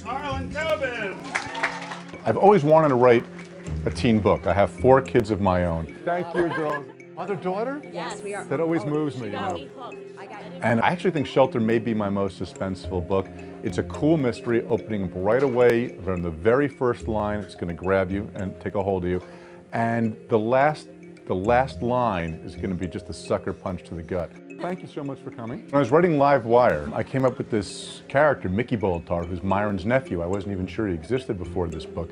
Harlan Coben. I've always wanted to write a teen book. I have 4 kids of my own. Thank you, girls. Mother-daughter? Yes, we are. That always moves me, you know. And I actually think Shelter may be my most suspenseful book. It's a cool mystery opening up right away from the very first line. It's going to grab you and take a hold of you. And the last line is going to be just a sucker punch to the gut. Thank you so much for coming. When I was writing Live Wire, I came up with this character, Mickey Boltar, who's Myron's nephew. I wasn't even sure he existed before this book.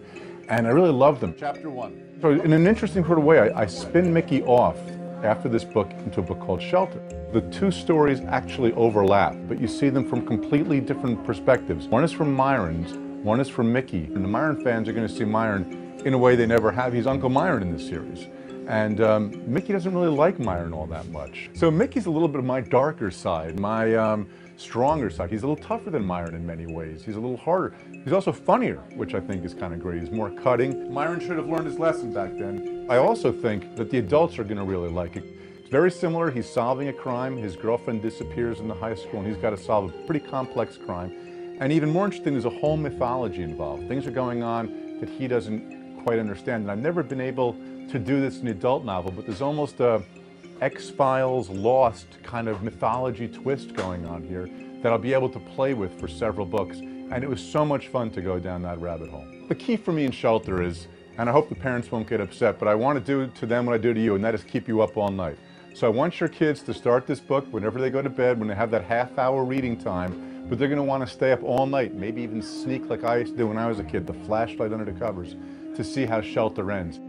And I really loved him. Chapter 1. So in an interesting sort of way, I spin Mickey off after this book into a book called Shelter. The 2 stories actually overlap, but you see them from completely different perspectives. One is from Myron's, one is from Mickey. And the Myron fans are going to see Myron in a way they never have. He's Uncle Myron in this series. And Mickey doesn't really like Myron all that much. So Mickey's a little bit of my darker side, my stronger side. He's a little tougher than Myron in many ways. He's a little harder. He's also funnier, which I think is kind of great. He's more cutting. Myron should have learned his lesson back then. I also think that the adults are going to really like it. It's very similar. He's solving a crime. His girlfriend disappears in the high school, and he's got to solve a pretty complex crime. And even more interesting, there's a whole mythology involved. Things are going on that he doesn't quite understand. And I've never been able to do this in an adult novel, but there's almost a X-Files Lost kind of mythology twist going on here that I'll be able to play with for several books. And it was so much fun to go down that rabbit hole. The key for me in Shelter is, and I hope the parents won't get upset, but I want to do to them what I do to you, and that is keep you up all night. So I want your kids to start this book whenever they go to bed, when they have that half-hour reading time, but they're going to want to stay up all night, maybe even sneak like I used to do when I was a kid, the flashlight under the covers, to see how Shelter ends.